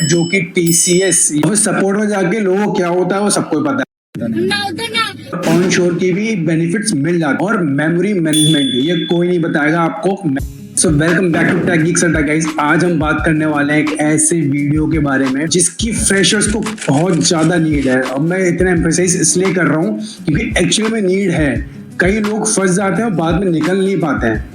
है जो कि TCS सपोर्ट में जाके लोगों को क्या होता है वो सबको पता है। ऑन शोर की भी बेनिफिट्स मिल जाते हैं और मेमोरी मैनेजमेंट ये कोई नहीं बताएगा आपको। So welcome back to tech geeks Adda guys. आज हम बात करने वाले हैं एक ऐसे वीडियो के बारे में जिसकी फ्रेशर्स को बहुत ज्यादा नीड है। अब मैं इतना एम्फेसाइज इसलिए कर रहा हूँ क्योंकि एक्चुअली में नीड है। कई लोग फंस जाते हैं और बाद में निकल नहीं पाते हैं।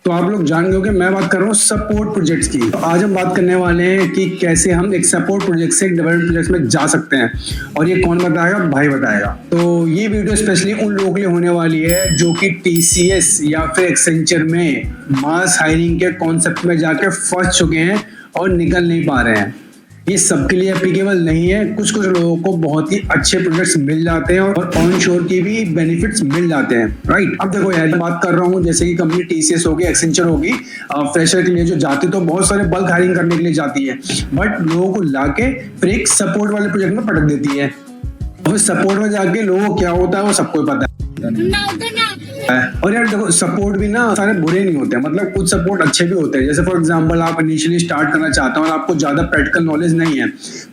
तो आप लोग जान गए कि मैं बात कर रहा हूँ सपोर्ट प्रोजेक्ट्स की। तो आज हम बात करने वाले हैं कि कैसे हम एक सपोर्ट प्रोजेक्ट से एक डेवलपमेंट प्रोजेक्ट में जा सकते हैं। और ये कौन बताएगा? भाई बताएगा। तो ये वीडियो स्पेशली उन लोगों के लिए होने वाली है जो कि TCS या फिर एक्सेंचर में मास हायरिंग के कॉन्सेप्ट में जाके फंस चुके हैं और निकल नहीं पा रहे हैं। ये सबके लिए एप्लीकेबल नहीं है। कुछ लोगों को बहुत ही अच्छे प्रोजेक्ट्स मिल जाते हैं और ऑन शोर की भी बेनिफिट्स मिल जाते हैं, राइट। अब देखो यार, बात कर रहा हूँ जैसे कि कंपनी TCS होगी, एक्सेंचर होगी, फ्रेशर के लिए जो जाती तो बहुत सारे बल्क हायरिंग करने के लिए जाती है, बट लोगों को लाके फिर एक सपोर्ट वाले प्रोजेक्ट में पटक देती है। और सपोर्ट में जाके लोगों को क्या होता है वो सबको पता है। और यार देखो, सपोर्ट भी ना सारे बुरे नहीं होते हैं, मतलब कुछ सपोर्ट अच्छे भी होते हैं। जैसे फॉर एग्जांपल आप इनिशियली स्टार्ट करना चाहते हो और आपको ज्यादा प्रैक्टिकल नॉलेज नहीं है,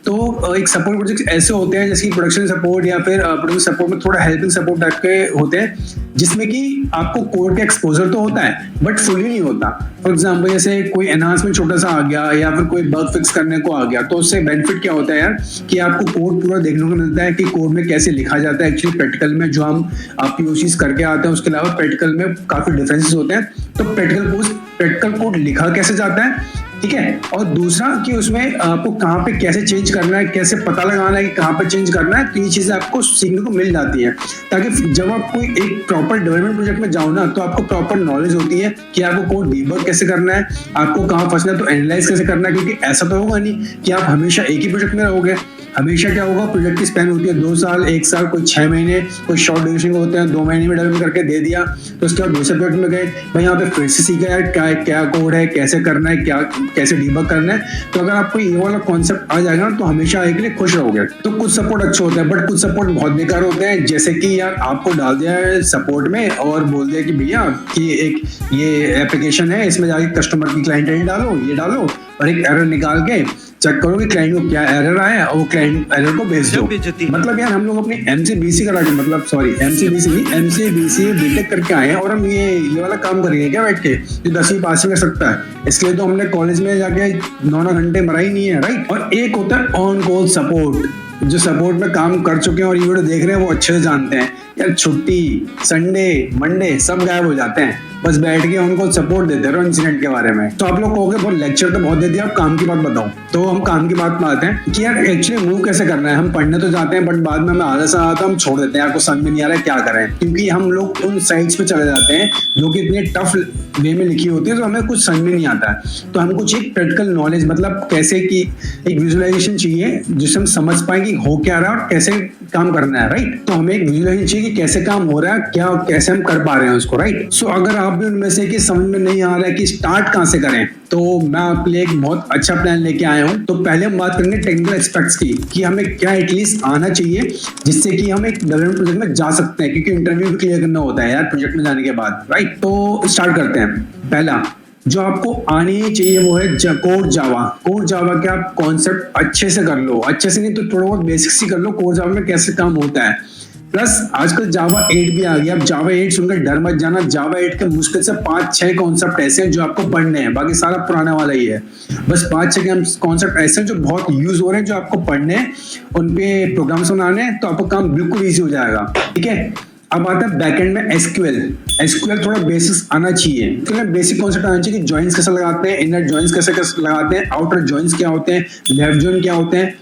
तो एक सपोर्ट प्रोजेक्ट ऐसे होते हैं जैसे कि प्रोडक्शन सपोर्ट या फिर प्रोडक्शन सपोर्ट में थोड़ा हेल्पिंग सपोर्ट टाइप के होते हैं, जिसमें कि आपको कोड का एक्सपोजर तो होता है बट फुली नहीं होता। फॉर एग्जाम्पल जैसे कोई एनहांसमेंट छोटा सा आ गया या फिर कोई बग फिक्स करने को आ गया, तो उससे बेनिफिट क्या होता है यार कि आपको कोड पूरा देखने को मिलता है कि कोड में कैसे लिखा जाता है। एक्चुअली प्रैक्टिकल में जो हम POCs करके आते हैं उसके अलावा प्रैक्टिकल में काफी डिफरेंसेस होते हैं। तो प्रैक्टिकल कोड लिखा कैसे जाता है, ठीक है। और दूसरा कि उसमें आपको कहाँ पे कैसे चेंज करना है, कैसे पता लगाना है कि कहाँ पे चेंज करना है, तो ये चीजें आपको सीखने को मिल जाती है, ताकि जब आप कोई एक प्रॉपर डेवलपमेंट प्रोजेक्ट में जाओ ना, तो आपको प्रॉपर नॉलेज होती है कि आपको कोड डीबग कैसे करना है, आपको कहाँ फंसना है तो एनालाइज कैसे करना है। क्योंकि ऐसा तो होगा नहीं कि आप हमेशा एक ही प्रोजेक्ट में रहोगे। हमेशा क्या होगा, प्रोजेक्ट की स्पैन होती है 2 साल, 1 साल, कोई 6 महीने, कोई शॉर्ट ड्यूरेशन के होते हैं 2 महीने में डेवलप करके दे दिया, तो उसके बाद दूसरे प्रोजेक्ट में गए, भाई यहाँ पे फिर से सीखा यार क्या कोड है, कैसे करना है, क्या कैसे डीबग करना है। तो अगर आपको ये वाला कॉन्सेप्ट आ जाएगा ना, तो हमेशा आगे के लिए खुश रहोगे। तो कुछ सपोर्ट अच्छे होते हैं बट कुछ सपोर्ट बहुत बेकार होते हैं। जैसे कि यार आपको डाल दिया है सपोर्ट में और बोल दिया कि भैया कि एक ये एप्लीकेशन है, इसमें जाके कस्टमर की क्लाइंट आईडी डालो, ये डालो, और एक एरर निकाल के चेक करो कि क्लाइंट को क्या एरर आया और वो क्लाइंट एरर को भेज दो। मतलब यार हम लोग अपनी MCBC करा के, मतलब सॉरी MCBC नहीं, MCBC बीटेक करके आए हैं और हम ये वाला काम करेंगे क्या बैठ के, जो 10वीं पास कर सकता है। इसलिए तो हमने कॉलेज में जाके 9 घंटे मरा ही नहीं है, राइट। और एक होता है ऑन कॉल सपोर्ट, जो सपोर्ट में काम कर चुके हैं और ये वीडियो देख रहे हैं वो अच्छे से जानते हैं यार, छुट्टी, संडे, मंडे सब गायब हो जाते हैं, बस बैठ के उनको सपोर्ट देते रहो इंसिडेंट के बारे में। तो आप लोग कहोगे बहुत लेक्चर तो बहुत दे दिया, आप काम की बात बताओ। तो हम काम की बात में आते हैं कि यार एक्चुअली मूव कैसे करना है। हम पढ़ने तो जाते हैं बट बाद में हमें आलस आता है, हम छोड़ देते हैं, यार को समझ में नहीं आ रहा है क्या करें, क्योंकि हम लोग उन साइट्स पे चले जाते हैं जो कि इतने टफ वे में लिखी होती है, तो हमें कुछ समझ में नहीं आता है। तो हमको चाहिए प्रैक्टिकल नॉलेज, मतलब कैसे की एक विजुअलाइजेशन चाहिए जिससे हम समझ पाए कि हो क्या रहा है और कैसे काम करना है, राइट। तो हमें एक विजुअलाइजेशन चाहिए कि कैसे काम हो रहा है, क्या कैसे हम कर पा रहे हैं उसको, राइट। सो अगर आप भी उनमें से कि समझ में नहीं आ रहा है कि स्टार्ट कहां से करें, तो मैं आपके लिए एक बहुत अच्छा प्लान लेके आया हूं। तो पहले हम बात करेंगे टेक्निकल एस्पेक्ट्स की कि हमें क्या एटलीस्ट आना चाहिए जिससे कि हम एक डेवलपमेंट प्रोजेक्ट में जा सकते हैं, क्योंकि इंटरव्यू भी क्लियर करना होता है यार प्रोजेक्ट में जाने के बाद, राइट। तो स्टार्ट करते हैं। पहला जो आपको आनी चाहिए वो है कोड जावा। कोड जावा के आप कॉन्सेप्ट अच्छे से कर लो, अच्छे से नहीं तो थोड़ा बहुत बेसिक्स ही कर लो, कोड जावा में कैसे काम होता है। प्लस आजकल जावा 8 भी आ गया। अब जावा 8 सुनकर डर मत जाना, जावा 8 के मुश्किल से 5-6 कॉन्सेप्ट ऐसे हैं जो आपको पढ़ने हैं, बाकी सारा पुराना वाला ही है। बस 5-6 कॉन्सेप्ट ऐसे हैं जो बहुत यूज हो रहे हैं, जो आपको पढ़ने हैं, उन पे प्रोग्राम्स बनाने हैं, तो आपका काम बिल्कुल ईजी हो जाएगा, ठीक है। अब आता है बैकएंड में एसक्यूएल थोड़ा बेसिक्स आना चाहिए। तो बेसिक कॉन्सेप्ट आना चाहिए कि जॉइंस कैसे लगाते हैं, इनर जॉइंस कैसे लगाते हैं, आउटर जॉइंस क्या होते हैं, लेफ्ट जॉइन क्या होते हैं,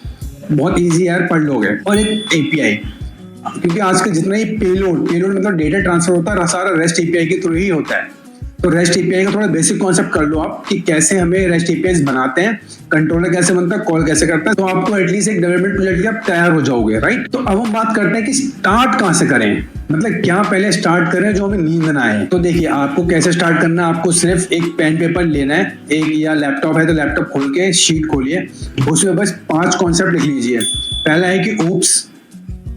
बहुत इजी यार, पढ़ लोगे। और एक एपीआई, क्योंकि आजकल जितना ही पेलोड मतलब डेटा ट्रांसफर होता है सारा रेस्ट एपीआई के थ्रू ही होता है। तो रेस्ट एपीआई का थोड़ा बेसिक कॉन्सेप्ट कर लो आप कि कैसे हमें रेस्ट एपीआई बनाते हैं, कंट्रोलर कैसे बनता है, कॉल कैसे करता है, तो आपको एटलीस्ट एक डेवलपमेंट प्रोजेक्ट के आप तैयार हो जाओगे, राइट। तो अब हम बात करते हैं कि स्टार्ट कहां से करें, मतलब क्या पहले स्टार्ट करें जो हमें नींद ना आए। तो देखिए आपको कैसे स्टार्ट करना है, आपको सिर्फ एक पेन पेपर लेना है, एक या लैपटॉप है तो लैपटॉप खोल के शीट खोलिए, उसमें बस 5 कॉन्सेप्ट लिख लीजिए। पहला है कि ऊप्स,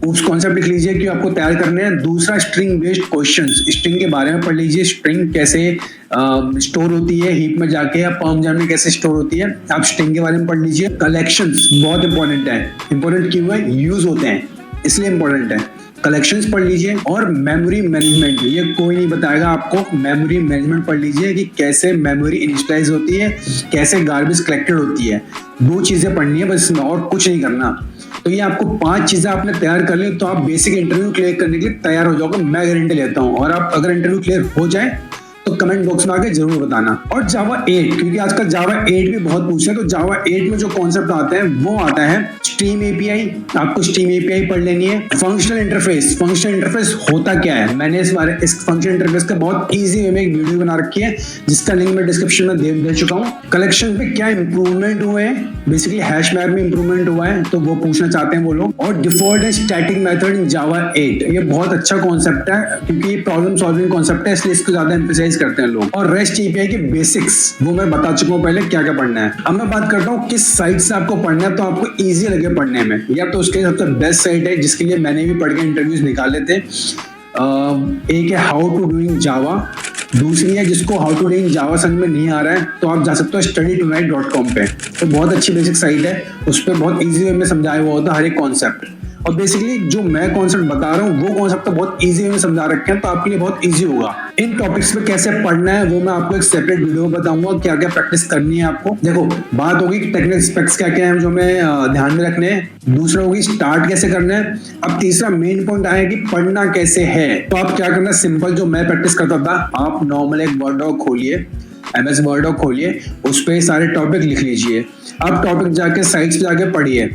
उस कॉन्सेप्ट लिख लीजिए कि आपको तैयार करने हैं। दूसरा, स्ट्रिंग बेस्ड क्वेश्चंस, स्ट्रिंग के बारे में पढ़ लीजिए, स्ट्रिंग कैसे स्टोर होती है हीप में जाके, या पर्म जैम में कैसे स्टोर होती है, आप स्ट्रिंग के बारे में पढ़ लीजिए। कलेक्शंस बहुत इंपॉर्टेंट है। इंपॉर्टेंट क्यों है? यूज होते हैं इसलिए इंपॉर्टेंट है। कलेक्शंस पढ़ लीजिए। और मेमोरी मैनेजमेंट, ये कोई नहीं बताएगा आपको। मेमोरी मैनेजमेंट पढ़ लीजिए कि कैसे मेमोरी इनिशियलाइज होती है, कैसे गार्बेज कलेक्टेड होती है। 2 चीजें पढ़नी है बस, और कुछ नहीं करना। तो ये आपको 5 चीजें आपने तैयार कर ली तो आप बेसिक इंटरव्यू क्लियर करने के लिए तैयार हो जाओगे, मैं गारंटी लेता हूँ। और आप अगर इंटरव्यू क्लियर हो जाए तो कमेंट बॉक्स में आके जरूर बताना। और जावा 8, क्योंकि आजकल जावा 8 भी बहुत पूछते हैं, तो जावा 8 में जो कॉन्सेप्ट आते हैं वो आता है स्ट्रीम एपीआई। आपको स्ट्रीम एपीआई पढ़ लेनी है। फंक्शनल इंटरफेस, फंक्शनल इंटरफेस होता क्या है, मैंने इस फंक्शनल इंटरफेस का बहुत इजी वे में एक वीडियो बना रखी है जिसका लिंक मैं डिस्क्रिप्शन में दे चुका हूँ। कलेक्शन पे क्या इंप्रूवमेंट हुए हैं, बेसिकली हैश मैप में इंप्रूवमेंट हुआ है तो वो पूछना चाहते हैं वो लोग। और default and static method in Java 8, ये बहुत अच्छा कॉन्सेप्ट है क्योंकि ये प्रॉब्लम सॉल्विंग कॉन्सेप्ट है, इसलिए इसको ज्यादा एम्फेसाइज करते हैं लोग। और रेस्ट एपीआई के बेसिक्स वो मैं बता चुका हूँ पहले क्या क्या पढ़ना है। अब मैं बात करता हूँ किस साइट से आपको पढ़ना है तो आपको इजी लगे पढ़ने में। या तो उसके सबसे बेस्ट साइट है जिसके लिए मैंने भी पढ़ के इंटरव्यूज निकाले थे, एक है हाउ टू डूइंग जावा, दूसरी है जिसको हाउ टू डूइंग जावा समझ में नहीं आ रहा है तो आप जा सकते हो studytonight.com पे। तो बहुत अच्छी बेसिक साइट है, उस पर बहुत इजी वे में समझाया हुआ होता है हर एक कॉन्सेप्ट। और बेसिकली जो मैं कॉन्सेप्ट बता रहा हूँ वो कॉन्सेप्ट तो बहुत इजी वे में समझा रखे हैं तो आपके लिए बहुत इजी होगा। इन टॉपिक्स पे कैसे पढ़ना है वो मैं आपको एक सेपरेट वीडियो में बताऊंगा, क्या क्या प्रैक्टिस करनी है आपको। देखो, बात होगी टेक्निकल स्पेक्स क्या क्या है जो मैं ध्यान में रखने हैं। दूसरा होगी स्टार्ट कैसे करना है। अब तीसरा मेन पॉइंट आया कि पढ़ना कैसे है। तो आप क्या करना, सिंपल जो मैं प्रैक्टिस करता था, आप नॉर्मल एक वर्ड डॉक खोलिए, MS वर्ड डॉक खोलिए, उस पर सारे टॉपिक लिख लीजिए। अब टॉपिक जाके साइट्स पे जाके पढ़िए,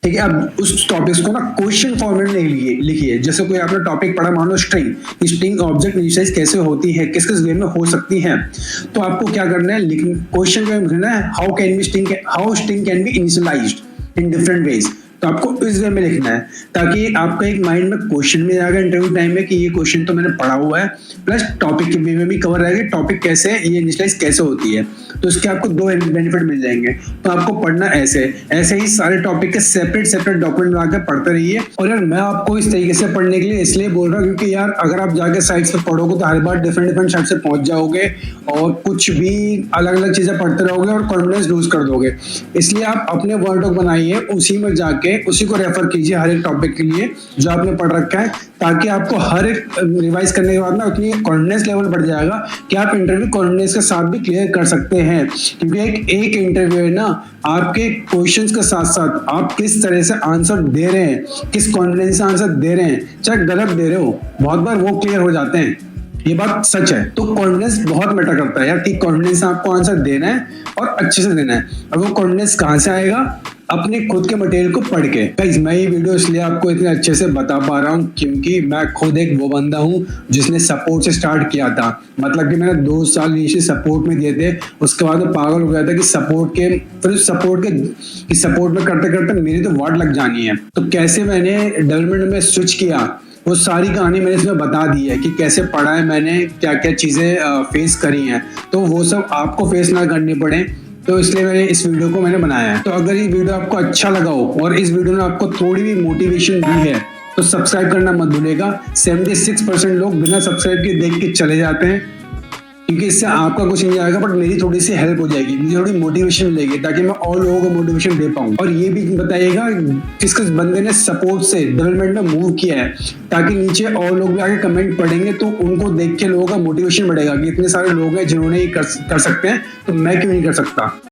ठीक है। अब उस टॉपिक्स को ना क्वेश्चन फॉर्मेट में लिखिए। जैसे कोई आपने टॉपिक पढ़ा, मान लो स्ट्रिंग ऑब्जेक्ट इनिशियलाइज कैसे होती है, किस किस वे में हो सकती है, तो आपको क्या करना है, क्वेश्चन में लिखना है how string can be initialised in different ways. तो आपको इस वे में लिखना है ताकि आपका एक माइंड में क्वेश्चन में आएगा इंटरव्यू टाइम में कि ये क्वेश्चन तो मैंने पढ़ा हुआ है, प्लस टॉपिक के वे में भी कवर रहेगा, टॉपिक कैसे है, ये इनिशियलाइज कैसे होती है। तो इसके आपको 2 बेनिफिट मिल जाएंगे। तो आपको पढ़ना ऐसे ही सारे टॉपिक के सेपरेट डॉक्यूमेंट बना के पढ़ते रहिए। और यार मैं आपको इस तरीके से पढ़ने के लिए इसलिए बोल रहा हूँ क्योंकि यार अगर आप जाके साइट्स पे पढ़ोगे तो हर बार डिफरेंट साइट से पहुंच जाओगे और कुछ भी अलग अलग चीजें पढ़ते रहोगे और कॉन्फिडेंस लूज कर दोगे। इसलिए आप अपने वर्ड डॉक बनाइए, उसी में जाके उसी को रेफर कीजिए हर एक टॉपिक के लिए जो आपने पढ़ रखा है, ताकि आपको हर एक रिवाइज करने के बाद ना उतनी कॉन्फिडेंस लेवल बढ़ जाएगा कि आप इंटरव्यू कॉन्फिडेंस के साथ भी क्लियर कर सकते हैं। क्योंकि एक इंटरव्यू है ना, आपके क्वेश्चंस के साथ साथ आप किस तरह से आंसर दे रहे हैं, किस कॉन्फिडेंस से आंसर दे रहे हैं, चाहे गलत दे रहे हो, बहुत बार वो क्लियर हो जाते हैं। ये बात सच है। तो कॉन्फिडेंस बहुत मैटर करता है यार कि कॉन्फिडेंस से आपको आंसर देना है और अच्छे से देना है। अब वो कॉन्फिडेंस कहाँ से आएगा? अपने खुद के मटेरियल को पढ़ के। गाइस, मैं ये वीडियो इसलिए आपको इतने अच्छे से बता पा रहा हूँ क्योंकि मैं खुद एक वो बंदा हूँ जिसने सपोर्ट से स्टार्ट किया था। मतलब कि मैंने 2 साल नीचे सपोर्ट में दिए थे, उसके बाद मैं पागल हो गया था कि सपोर्ट में करते करते मेरी तो वाट लग जानी है। तो कैसे मैंने डेवलपमेंट में स्विच किया, वो सारी कहानी मैंने इसमें बता दी है कि कैसे पढ़ा है मैंने, क्या क्या चीजें फेस करी हैं, तो वो सब आपको फेस ना करनी पड़े, तो इसलिए मैंने इस वीडियो को मैंने बनाया है। तो अगर ये वीडियो आपको अच्छा लगा हो और इस वीडियो में आपको थोड़ी भी मोटिवेशन दी है तो सब्सक्राइब करना मत भूलिएगा। 76% लोग बिना सब्सक्राइब के देख के चले जाते हैं, क्योंकि इससे आपका कुछ नहीं आएगा बट मेरी थोड़ी सी हेल्प हो जाएगी, मुझे थोड़ी मोटिवेशन मिलेगी ताकि मैं और लोगों को मोटिवेशन दे पाऊँ। और ये भी बताइएगा किस किस बंदे ने सपोर्ट से डेवलपमेंट में मूव किया है, ताकि नीचे और लोग भी आके कमेंट पढ़ेंगे तो उनको देख के लोगों का मोटिवेशन बढ़ेगा कि इतने सारे लोग हैं जिन्होंने ये कर सकते हैं तो मैं क्यों नहीं कर सकता।